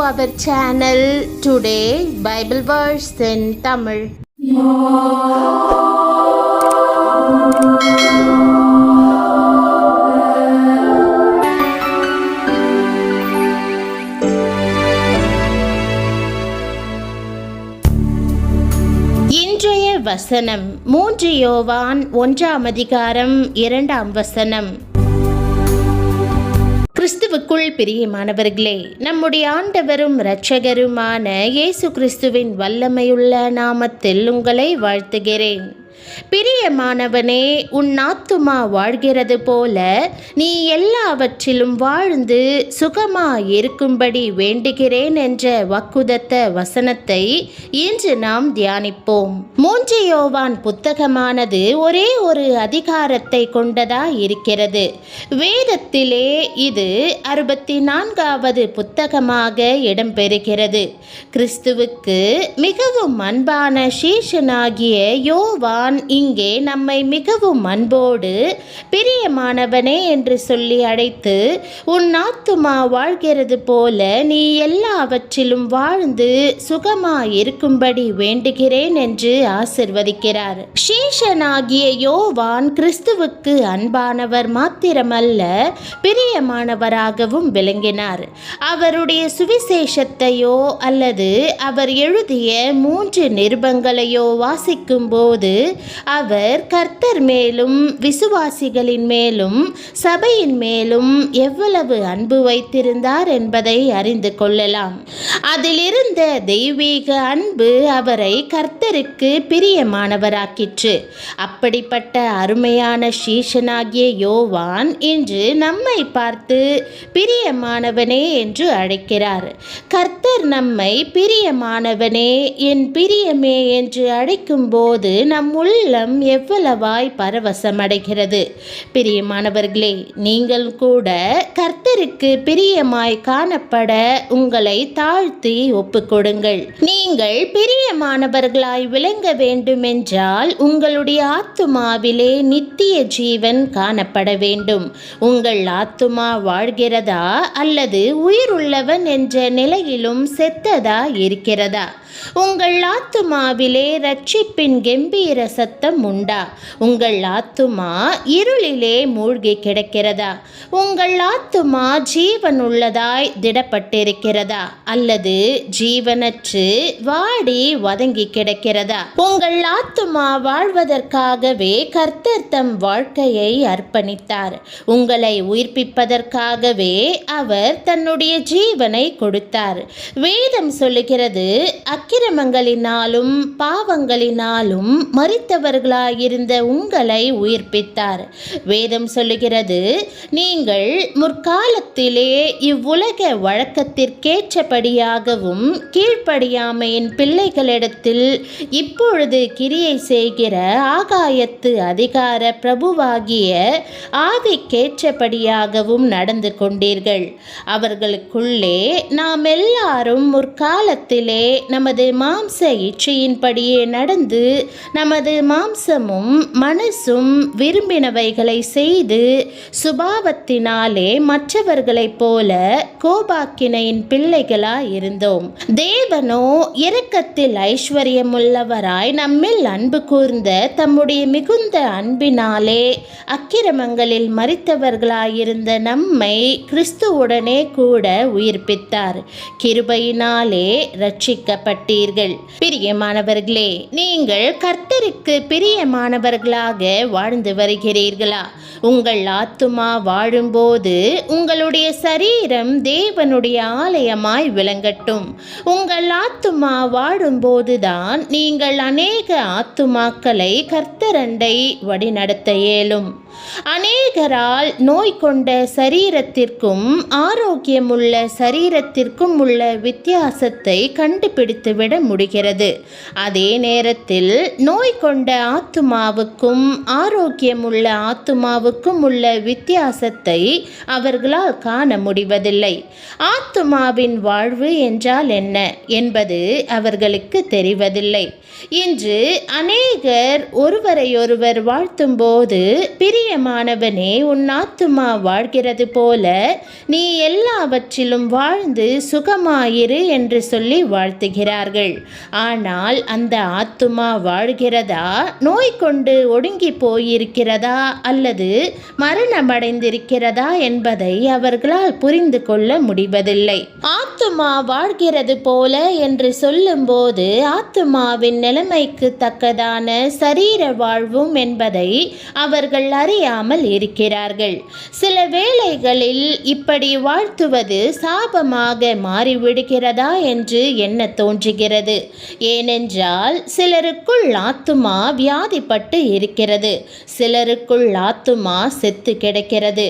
our channel. Today Bible verse in Tamil. இன்றைய வசனம் 3 யோவான் 1 அதிகாரம் 2 வசனம். கிறிஸ்துவுக்குள் பிரியமானவர்களே, நம்முடைய ஆண்டவரும் இரட்சகருமான இயேசு கிறிஸ்துவின் வல்லமையுள்ள நாமத்தில் உங்களை வாழ்த்துகிறேன். பிரியமானவனே, உன் ஆத்துமா வாழ்கிறது போல நீ எல்லாவற்றிலும் வாழ்ந்து சுகமாயிருக்கும்படி வேண்டுகிறேன் என்ற வாக்குதத்த வசனத்தை இன்று நாம் தியானிப்போம். 3 யோவான் புத்தகமானது ஒரே ஒரு அதிகாரத்தை கொண்டதாய் இருக்கிறது. வேதத்திலே இது 64வது புத்தகமாக இடம்பெறுகிறது. கிறிஸ்துவுக்கு மிகவும் அன்பான சீஷனாகிய யோவான் இங்கே நம்மை மிகவும் அன்போடு பிரியமானவனே என்று சொல்லி அழைத்து, உன் ஆத்துமா வாழ்கிறது போல நீ எல்லாவற்றிலும் வாழ்ந்து சுகமாயிருக்கும்படி வேண்டுகிறேன் என்று ஆசிர்வதிக்கிறார். சீஷனாகிய யோவான் கிறிஸ்துவுக்கு அன்பானவர் மாத்திரமல்ல, பிரியமானவராகவும் விளங்கினார். அவருடைய சுவிசேஷத்தையோ அல்லது அவர் எழுதிய 3 நிருபங்களையோ வாசிக்கும் போது அவர் கர்த்தர் மேலும் விசுவாசிகளின் மேலும் சபையின் மேலும் எவ்வளவு அன்பு வைத்திருந்தார் என்பதை அறிந்து கொள்ளலாம். அதிலிருந்த தெய்வீக அன்பு அவரை கர்த்தருக்கு பிரியமானவராக்கிற்று. அப்படிப்பட்ட அருமையான சீஷனாகிய யோவான் இன்று நம்மை பார்த்து பிரியமானவனே என்று அழைக்கிறார். கர்த்தர் நம்மை பிரியமானவனே, என் பிரியமே என்று அழைக்கும் போது நம் உள்ளம் எவ்வளவாய் பரவசமடைகிறது. பிரியமானவர்களே, நீங்கள் கூட கர்த்தருக்கு பிரியமாய் காணப்பட உங்களை தாழ்த்தி ஒப்புக்கொடுங்கள். நீங்கள் பிரியமானவர்களாய் விளங்க வேண்டுமென்றால் உங்களுடைய ஆத்துமாவிலே நித்திய ஜீவன் காணப்பட வேண்டும். உங்கள் ஆத்துமா வாழ்கிறதா அல்லது உயிருள்ளவன் என்ற நிலையிலும் செத்ததா இருக்கிறதா? உங்கள் ஆத்துமாவிலே இரட்சிப்பின் கெம்பீர சத்தம் உண்டா? உங்கள் ஆத்துமா இருளிலே மூழ்கி கிடக்கிறதா? உங்கள் ஆத்துமா ஜீவன் உள்ளதாய் திடப்பட்டிருக்கிறதா அல்லது ஜீவனற்று வாடி வதங்கி கிடக்கிறதா? உங்கள் ஆத்துமா வாழ்வதற்காகவே கர்த்தர் தம் வாழ்க்கையை அர்ப்பணித்தார். உங்களை உயிர்ப்பிப்பதற்காகவே அவர் தன்னுடைய ஜீவனை கொடுத்தார். வேதம் சொல்லுகிறது, அக்கிரமங்களினாலும் பாவங்களினாலும் மரித்தவர்களாயிருந்த உங்களை உயிர்ப்பித்தார். வேதம் சொல்லுகிறது, நீங்கள் முற்காலத்திலே இவ்வுலக வழக்கத்திற்கேற்றபடியாகவும் கீழ்ப்படியாமையின் பிள்ளைகளிடத்தில் இப்பொழுது கிரியை செய்கிற ஆகாயத்து அதிகார பிரபுவாகிய ஆவிக்கேற்றபடியாகவும் நடந்து கொண்டீர்கள். அவர்களுக்குள்ளே நாம் எல்லாரும் முற்காலத்திலே நமது மாம்ச இச்சையின்படியே நடந்து நமது மாம்சமும் மனசும் விரும்பினவைகளை செய்து சுபாவத்தினாலே மற்றவர்களைப் போல கோபாக்கினையின் பிள்ளைகளாய் இருந்தோம். தேவனோ இரக்கத்தில் ஐஸ்வர்யமுள்ளவராய் நம்மில் அன்பு கூர்ந்த தம்முடைய மிகுந்த அன்பினாலே அக்கிரமங்களில் மரித்தவர்களாயிருந்த நம்மை கிறிஸ்துவுடனே கூட உயிர்ப்பித்தார். கிருபையினாலே ரட்சிக்கப்பட்டீர்கள். பிரியமானவர்களே, நீங்கள் கர்த்தருக்கு பிரியமானவர்களாக வாழ்ந்து வருகிறீர்களா? உங்கள் ஆத்துமா வாழும்போது உங்களுடைய சரீரம் தேவனுடைய ஆலயமாய் விளங்கட்டும். உங்கள் ஆத்துமா வாழும்போதுதான் நீங்கள் அநேக ஆத்துமாக்களை கர்த்தரண்டை வழிநடத்த இயலும். அநேகரால் நோய் கொண்ட சரீரத்திற்கும் ஆரோக்கியமுள்ள சரீரத்திற்கும் உள்ள வித்தியாசத்தை கண்டுபிடித்துவிட முடிகிறது. அதே நேரத்தில் நோய் கொண்ட ஆத்துமாவுக்கும் ஆரோக்கியமுள்ள ஆத்துமாவுக்கும் உள்ள வித்தியாசத்தை அவர்களால் காண முடிவதில்லை. ஆத்துமாவின் வாழ்வு என்றால் என்ன என்பது அவர்களுக்கு தெரிவதில்லை. இன்று அநேகர் ஒருவரையொருவர் வாழ்த்தும்போது பிரிய பிரியமானவனே, உன் ஆத்துமா வாழ்கிறது போல நீ எல்லாவற்றிலும் வாழ்ந்து சுகமாயிரு என்று சொல்லி வாழ்த்துகிறார்கள். ஆனால் அந்த ஆத்துமா வாழ்கிறதா, நோய் கொண்டு ஒடுங்கி போயிருக்கிறதா அல்லது மரணமடைந்திருக்கிறதா என்பதை அவர்களால் புரிந்து கொள்ள முடிவதில்லை. ஆத்துமா வாழ்கிறது போல என்று சொல்லும்போது ஆத்துமாவின் நிலைமைக்கு தக்கதான சரீர வாழ்வும் என்பதை அவர்கள் அறியாமல் இருக்கிறார்கள். சில வேளைகளில் இப்படி வாழ்த்துவது சாபமாக மாறிவிடுகிறதா என்று எண்ண தோன்றுகிறது. ஏனென்றால் சிலருக்குள் ஆத்துமா வியாதிப்பட்டு இருக்கிறது, சிலருக்குள் ஆத்துமா செத்து கிடக்கிறது.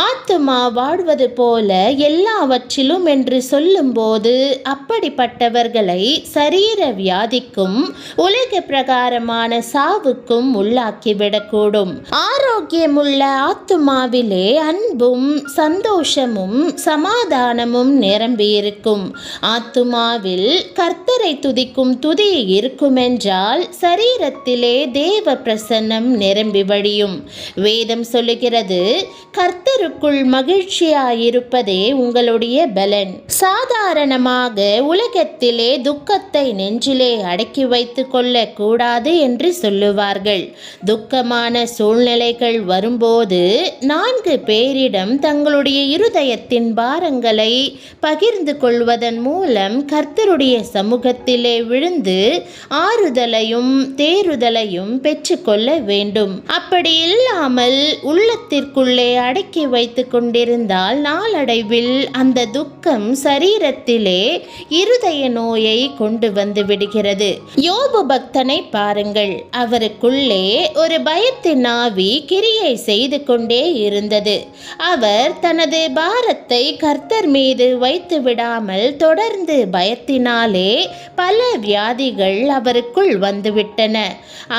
ஆத்துமா வாழ்வது போல எல்லாவற்றிலும் என்று சொல்லும்போது அப்படிப்பட்டவர்களை சரீர வியாதிக்கும் உலக பிரகாரமான சாவுக்கும் உள்ளாக்கிவிடக்கூடும். ஆரோக்கியமுள்ள ஆத்துமாவிலே அன்பும் சந்தோஷமும் சமாதானமும் நிரம்பியிருக்கும். ஆத்துமாவில் கர்த்தரை துதிக்கும் துதி இருக்குமென்றால் சரீரத்திலே தேவ பிரசன்னம் நிரம்பி வழியும். வேதம் சொல்லுகிறது, கர்த்தருக்குள் மகிழ்ச்சியாயிருப்பதே உங்களுடைய பலன். சாதாரணமாக உலகத்திலே துக்கத்தை நெஞ்சிலே அடக்கி வைத்துக் கொள்ள கூடாது என்று சொல்லுவார்கள். துக்கமான சூழ்நிலைகள் வரும்போது 4 பேரிடம் தங்களுடைய இருதயத்தின் பாரங்களை பகிர்ந்து கொள்வதன் மூலம் கர்த்தருடைய சமூகத்திலே விழுந்து ஆறுதலையும் தேறுதலையும் பெற்றுக்கொள்ள வேண்டும். அப்படி இல்லாமல் உள்ளத்திற்குள்ளே அடக்கி வைத்துக் கொண்டிருந்தால் நாளடைவில் அந்த துக்கம் சரீரத்திலே இருதய நோயை கொண்டு வந்து விடுகிறது. யோபு பக்தனை பாருங்கள். அவருக்குள்ளே ஒரு பயத்தின் ஆவி கிரியை செய்து கொண்டே இருந்தது. அவர் தனது பாரத்தை கர்த்தர் மீது வைத்து விடாமல் தொடர்ந்து பயத்தினாலே பல வியாதிகள் அவருக்குள் வந்துவிட்டன.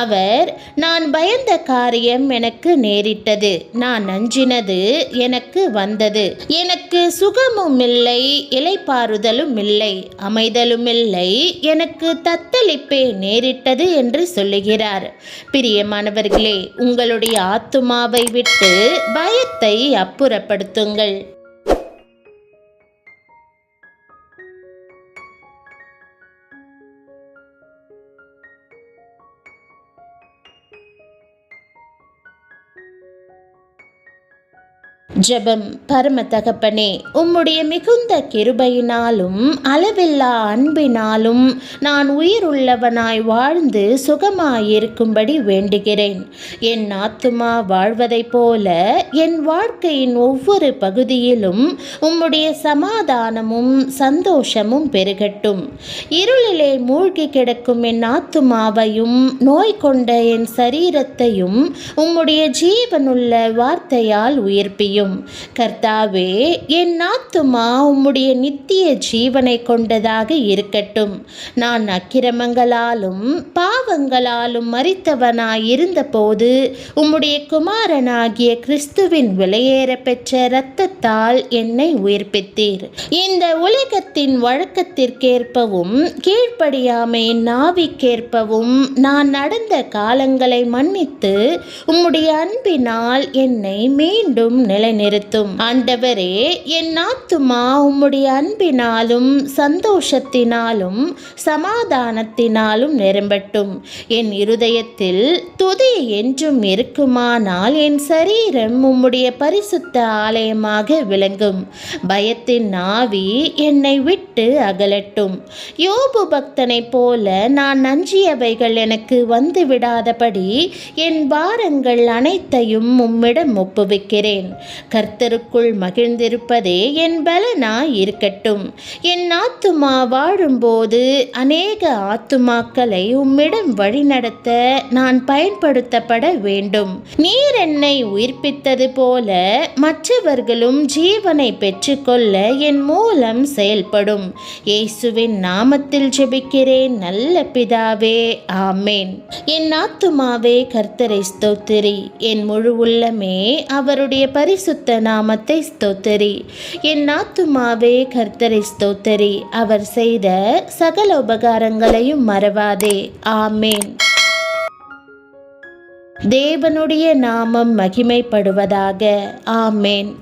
அவர், நான் பயந்த காரியம் எனக்கு நேரிட்டது, நான் அஞ்சினது எனக்கு வந்தது, எனக்கு சுகமும் இல்லை, இளைப்பாறுதலும் இல்லை, அமைதலும் இல்லை, எனக்கு தத்தளிப்பே நேரிட்டது என்று சொல்லுகிறார். பிரியமானவர்களே, உங்களுடைய ஆத்துமாவை விட்டு பயத்தை அப்புறப்படுத்துங்கள். ஜெபம். பரம தகப்பனே, உம்முடைய மிகுந்த கிருபையினாலும் அளவில்லா அன்பினாலும் நான் உயிருள்ளவனாய் வாழ்ந்து சுகமாயிருக்கும்படி வேண்டுகிறேன். என் ஆத்துமா வாழ்வதைப் போல என் வாழ்க்கையின் ஒவ்வொரு பகுதியிலும் உம்முடைய சமாதானமும் சந்தோஷமும் பெருகட்டும். இருளிலே மூழ்கி கிடக்கும் என் ஆத்துமாவையும் நோய் கொண்ட என் சரீரத்தையும் உம்முடைய ஜீவனுள்ள வார்த்தையால் உயிர்ப்பியும். கர்த்தாவே, என் ஆத்துமா உம்முடைய நித்திய ஜீவனை கொண்டதாக இருக்கட்டும். நான் அக்கிரமங்களாலும் பாவங்களாலும் மரித்தவனாய் இருந்தபோது உம்முடைய குமாரனாகிய கிறிஸ்துவின் விலையேற பெற்ற இரத்தத்தால் என்னை உயிர்ப்பித்தீர். இந்த உலகத்தின் வழக்கத்திற்கேற்பவும் கீழ்ப்படியாமையின் நாவிக்கேற்பவும் நான் நடந்த காலங்களை மன்னித்து உம்முடைய அன்பினால் என்னை மீண்டும் நிலைநிறுத்தும். ஆண்டவரே, என் ஆத்துமா உம்முடைய அன்பினாலும் சந்தோஷத்தினாலும் சமாதானத்தினாலும் நிரம்பட்டும். என் இருதயத்தில் துதி என்றும் இருக்குமானால் என் சரீரம் உம்முடைய பரிசுத்த ஆலயமாக விளங்கும். பயத்தின் ஆவி என்னை விட்டு அகலட்டும். யோபு பக்தனைப் போல நான் நஞ்சியவைகள் எனக்கு வந்து விடாதபடி என் பாரங்கள் அனைத்தையும் உம்மிடம் ஒப்புவிக்கிறேன். கர்த்தருக்குள் மகிழ்ந்திருப்பதே என் பலனாய் இருக்கட்டும். என் ஆத்துமா வாழும்போது அநேக ஆத்துமாக்களை உம்மிடம் வழிநடத்த நான் பயன்படுத்தப்பட வேண்டும். நீர் என்னை உயிர்ப்பித்தது போல மற்றவர்களும் ஜீவனை பெற்றுக்கொள்ள என் மூலம் செயல்படும். இயேசுவின் நாமத்தில் ஜெபிக்கிறேன் நல்ல பிதாவே, ஆமேன். என் ஆத்துமாவே கர்த்தரை ஸ்தோத்திரி, என் முழு உள்ளமே அவருடைய பரிசுத்த நாமத்தை ஸ்தோத்திரி. என் ஆத்துமாவே கர்த்தரை ஸ்தோத்திரி, அவர் செய்த சகல உபகாரங்களையும் மறவாதே. ஆமேன். தேவனுடைய நாமம் மகிமைப்படுவதாக. ஆமேன்.